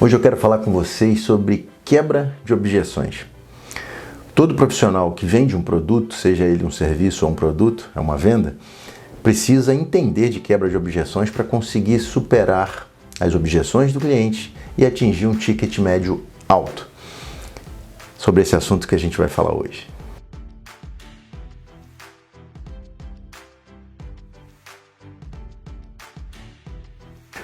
Hoje eu quero falar com vocês sobre quebra de objeções. Todo profissional que vende um produto, seja ele um serviço ou um produto, é uma venda, precisa entender de quebra de objeções para conseguir superar as objeções do cliente e atingir um ticket médio alto. Sobre esse assunto que a gente vai falar hoje.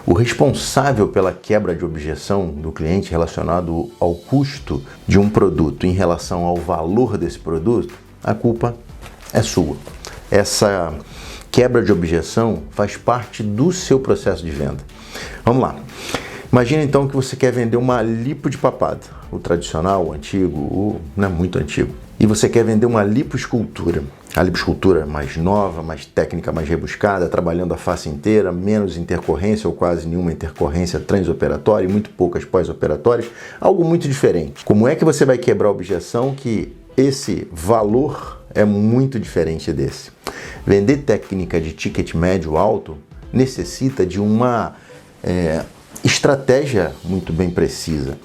O responsável pela quebra de objeção do cliente relacionado ao custo de um produto em relação ao valor desse produto, a culpa é sua. Essa quebra de objeção faz parte do seu processo de venda. Vamos lá. Imagina então que você quer vender uma lipo de papada, o tradicional, o antigo, o não é muito antigo. E você quer vender uma lipoescultura. A lipoescultura mais nova, mais técnica, mais rebuscada, trabalhando a face inteira, menos intercorrência ou quase nenhuma intercorrência transoperatória e muito poucas pós-operatórias, algo muito diferente. Como é que você vai quebrar a objeção que esse valor é muito diferente desse? Vender técnica de ticket médio alto necessita de uma estratégia muito bem precisa.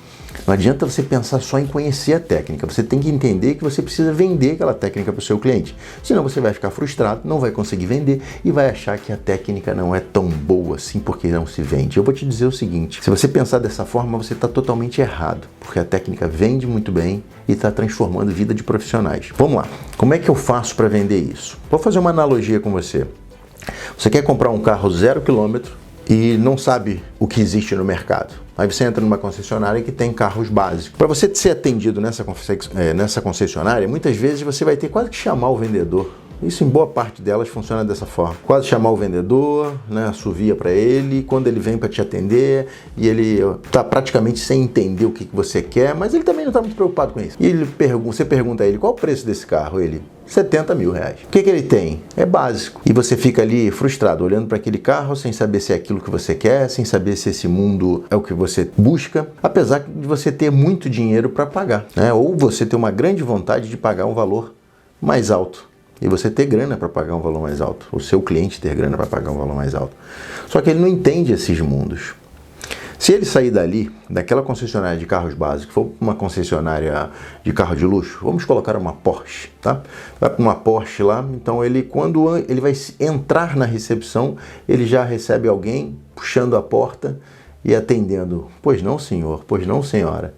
Não adianta você pensar só em conhecer a técnica, você tem que entender que você precisa vender aquela técnica para o seu cliente. Senão você vai ficar frustrado, não vai conseguir vender e vai achar que a técnica não é tão boa assim porque não se vende. Eu vou te dizer o seguinte, se você pensar dessa forma, você está totalmente errado, porque a técnica vende muito bem e está transformando a vida de profissionais. Vamos lá, como é que eu faço para vender isso? Vou fazer uma analogia com você. Você quer comprar um carro 0 km e não sabe o que existe no mercado. Aí você entra numa concessionária que tem carros básicos. Para você ser atendido nessa concessionária, muitas vezes você vai ter quase que chamar o vendedor. Isso em boa parte delas funciona dessa forma. Quase chamar o vendedor, né, assovia para ele, quando ele vem para te atender e ele está praticamente sem entender o que você quer, mas ele também não está muito preocupado com isso. E você pergunta a ele, qual o preço desse carro? Ele, 70 mil reais. O que ele tem? É básico. E você fica ali frustrado, olhando para aquele carro, sem saber se é aquilo que você quer, sem saber se esse mundo é o que você busca, apesar de você ter muito dinheiro para pagar, né? Ou você ter uma grande vontade de pagar um valor mais alto. E você ter grana para pagar um valor mais alto. O seu cliente ter grana para pagar um valor mais alto. Só que ele não entende esses mundos. Se ele sair dali, daquela concessionária de carros básicos, for uma concessionária de carro de luxo, vamos colocar uma Porsche, tá? Vai para uma Porsche lá, então quando ele vai entrar na recepção, ele já recebe alguém puxando a porta e atendendo. Pois não, senhor, pois não, senhora.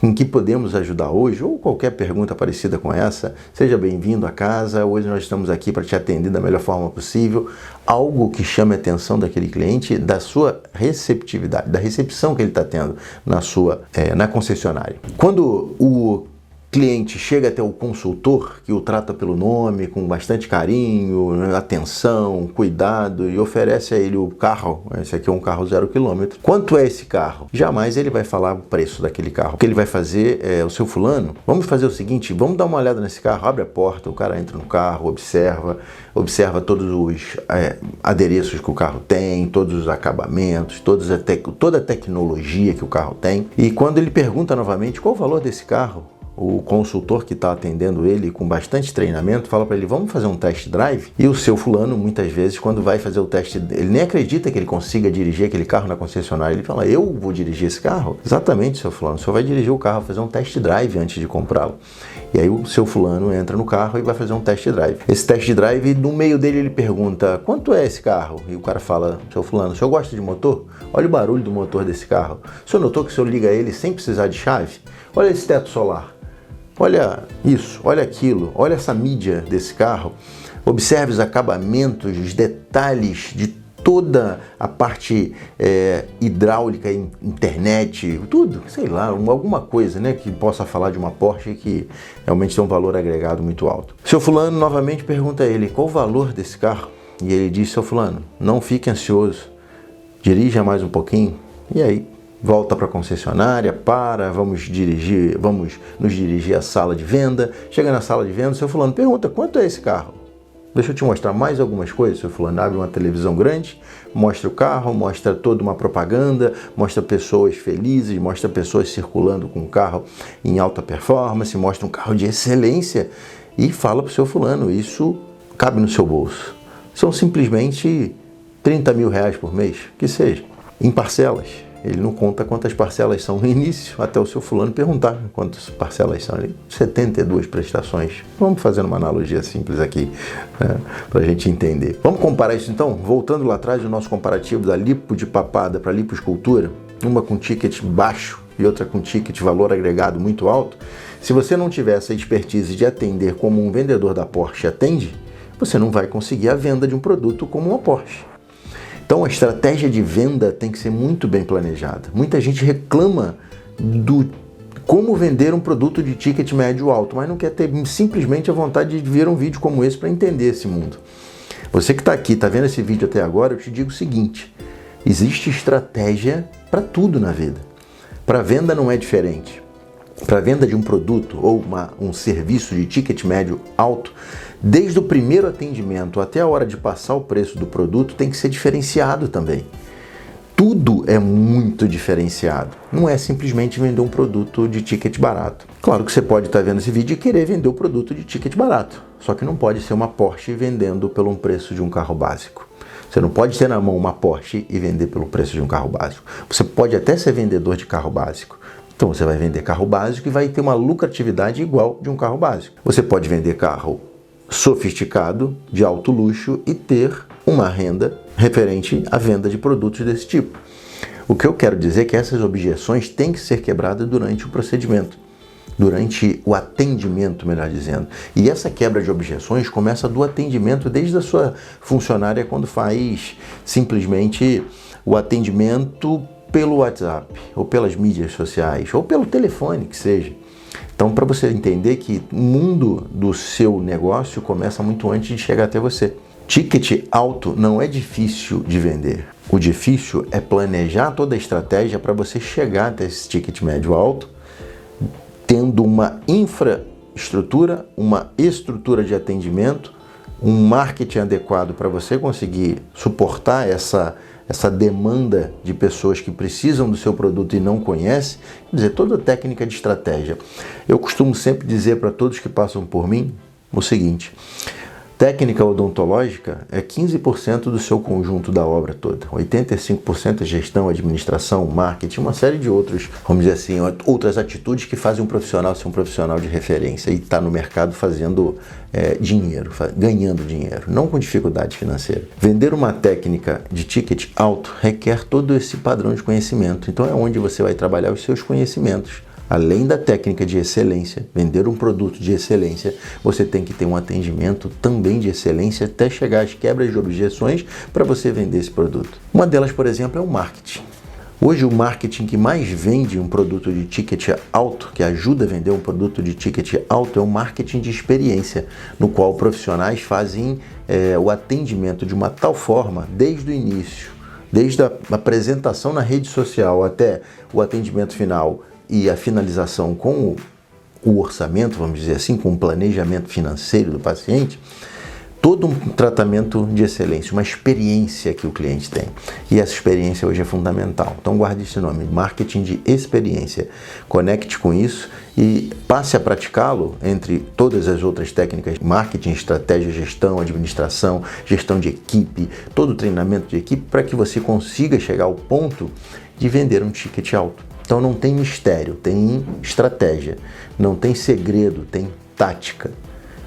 Em que podemos ajudar hoje? Ou qualquer pergunta parecida com essa, seja bem-vindo a casa, hoje nós estamos aqui para te atender da melhor forma possível, algo que chame a atenção daquele cliente, da sua receptividade, da recepção que ele está tendo na concessionária. Quando o cliente chega até o consultor, que o trata pelo nome, com bastante carinho, atenção, cuidado, e oferece a ele o carro, esse aqui é um carro 0 km. Quanto é esse carro? Jamais ele vai falar o preço daquele carro. O que ele vai fazer é, o seu fulano, vamos fazer o seguinte, vamos dar uma olhada nesse carro, abre a porta, o cara entra no carro, observa todos os adereços que o carro tem, todos os acabamentos, toda a tecnologia que o carro tem. E quando ele pergunta novamente qual o valor desse carro, o consultor que está atendendo ele com bastante treinamento fala para ele, vamos fazer um test drive? E o seu fulano, muitas vezes, quando vai fazer o teste, ele nem acredita que ele consiga dirigir aquele carro na concessionária. Ele fala, eu vou dirigir esse carro? Exatamente, seu fulano. O senhor vai dirigir o carro, fazer um test drive antes de comprá-lo. E aí o seu fulano entra no carro e vai fazer um test drive. Esse test drive, no meio dele, ele pergunta, quanto é esse carro? E o cara fala, seu fulano, o senhor gosta de motor? Olha o barulho do motor desse carro. O senhor notou que o senhor liga ele sem precisar de chave? Olha esse teto solar. Olha isso, olha aquilo, olha essa mídia desse carro, observe os acabamentos, os detalhes de toda a parte hidráulica, internet, tudo, sei lá, alguma coisa, né, que possa falar de uma Porsche que realmente tem um valor agregado muito alto. Seu fulano novamente pergunta a ele, qual o valor desse carro? E ele diz, seu fulano, não fique ansioso, dirija mais um pouquinho, e aí? Volta para a concessionária, vamos nos dirigir à sala de venda. Chega na sala de venda, seu fulano pergunta, quanto é esse carro? Deixa eu te mostrar mais algumas coisas. Seu fulano abre uma televisão grande, mostra o carro, mostra toda uma propaganda, mostra pessoas felizes, mostra pessoas circulando com o carro em alta performance, mostra um carro de excelência e fala para o seu fulano, isso cabe no seu bolso. São simplesmente 30 mil reais por mês, que seja, em parcelas. Ele não conta quantas parcelas são no início, até o seu fulano perguntar quantas parcelas são. 72 prestações. Vamos fazer uma analogia simples aqui, né, para a gente entender. Vamos comparar isso então? Voltando lá atrás, o nosso comparativo da lipo de papada para lipoescultura, uma com ticket baixo e outra com ticket valor agregado muito alto. Se você não tiver essa expertise de atender como um vendedor da Porsche atende, você não vai conseguir a venda de um produto como uma Porsche. Então a estratégia de venda tem que ser muito bem planejada. Muita gente reclama do como vender um produto de ticket médio alto, mas não quer ter simplesmente a vontade de ver um vídeo como esse para entender esse mundo. Você que está aqui, está vendo esse vídeo até agora, eu te digo o seguinte: existe estratégia para tudo na vida. Para venda não é diferente. Para venda de um produto ou um serviço de ticket médio alto, desde o primeiro atendimento até a hora de passar o preço do produto tem que ser diferenciado também. Tudo é muito diferenciado. Não é simplesmente vender um produto de ticket barato. Claro que você pode estar vendo esse vídeo e querer vender o produto de ticket barato. Só que não pode ser uma Porsche vendendo pelo preço de um carro básico. Você não pode ter na mão uma Porsche e vender pelo preço de um carro básico. Você pode até ser vendedor de carro básico. Então você vai vender carro básico e vai ter uma lucratividade igual de um carro básico. Você pode vender carro sofisticado, de alto luxo e ter uma renda referente à venda de produtos desse tipo. O que eu quero dizer é que essas objeções têm que ser quebradas durante o procedimento, durante o atendimento, melhor dizendo. E essa quebra de objeções começa do atendimento desde a sua funcionária quando faz simplesmente o atendimento pelo WhatsApp, ou pelas mídias sociais, ou pelo telefone, que seja. Então, para você entender que o mundo do seu negócio começa muito antes de chegar até você. Ticket alto não é difícil de vender. O difícil é planejar toda a estratégia para você chegar até esse ticket médio alto, tendo uma infraestrutura, uma estrutura de atendimento, um marketing adequado para você conseguir suportar essa demanda de pessoas que precisam do seu produto e não conhecem. Quer dizer, toda técnica de estratégia. Eu costumo sempre dizer para todos que passam por mim o seguinte: técnica odontológica é 15% do seu conjunto da obra toda. 85% é gestão, administração, marketing, uma série de outros, vamos dizer assim, outras atitudes que fazem um profissional ser um profissional de referência e estar no mercado fazendo dinheiro, ganhando dinheiro, não com dificuldade financeira. Vender uma técnica de ticket alto requer todo esse padrão de conhecimento. Então é onde você vai trabalhar os seus conhecimentos. Além da técnica de excelência, vender um produto de excelência, você tem que ter um atendimento também de excelência até chegar às quebras de objeções para você vender esse produto. Uma delas, por exemplo, é o marketing. Hoje o marketing que mais vende um produto de ticket alto, que ajuda a vender um produto de ticket alto, é o marketing de experiência, no qual profissionais fazem o atendimento de uma tal forma, desde o início, desde a apresentação na rede social até o atendimento final, e a finalização com o orçamento, vamos dizer assim, com o planejamento financeiro do paciente, todo um tratamento de excelência, uma experiência que o cliente tem. E essa experiência hoje é fundamental. Então guarde esse nome, marketing de experiência. Conecte com isso e passe a praticá-lo entre todas as outras técnicas, marketing, estratégia, gestão, administração, gestão de equipe, todo o treinamento de equipe, para que você consiga chegar ao ponto de vender um ticket alto. Então não tem mistério, tem estratégia, não tem segredo, tem tática,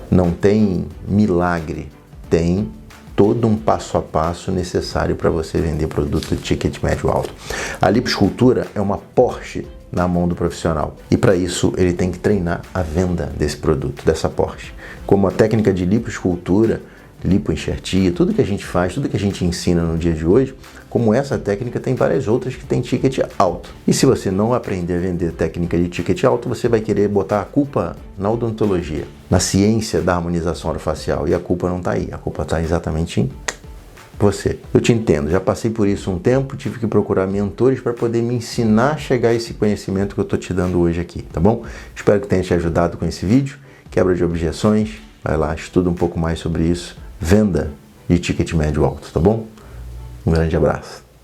não tem milagre, tem todo um passo a passo necessário para você vender produto de ticket médio alto. A lipoescultura é uma Porsche na mão do profissional e para isso ele tem que treinar a venda desse produto, dessa Porsche. Como a técnica de lipoescultura, lipoenxertia, tudo que a gente faz, tudo que a gente ensina no dia de hoje, como essa técnica, tem várias outras que tem ticket alto. E se você não aprender a vender técnica de ticket alto, você vai querer botar a culpa na odontologia, na ciência da harmonização orofacial, e a culpa não está aí, a culpa está exatamente em você. Eu te entendo, já passei por isso um tempo, tive que procurar mentores para poder me ensinar a chegar a esse conhecimento que eu estou te dando hoje aqui, tá bom? Espero que tenha te ajudado com esse vídeo, quebra de objeções, vai lá, estuda um pouco mais sobre isso. Venda de ticket médio alto, tá bom? Um grande abraço.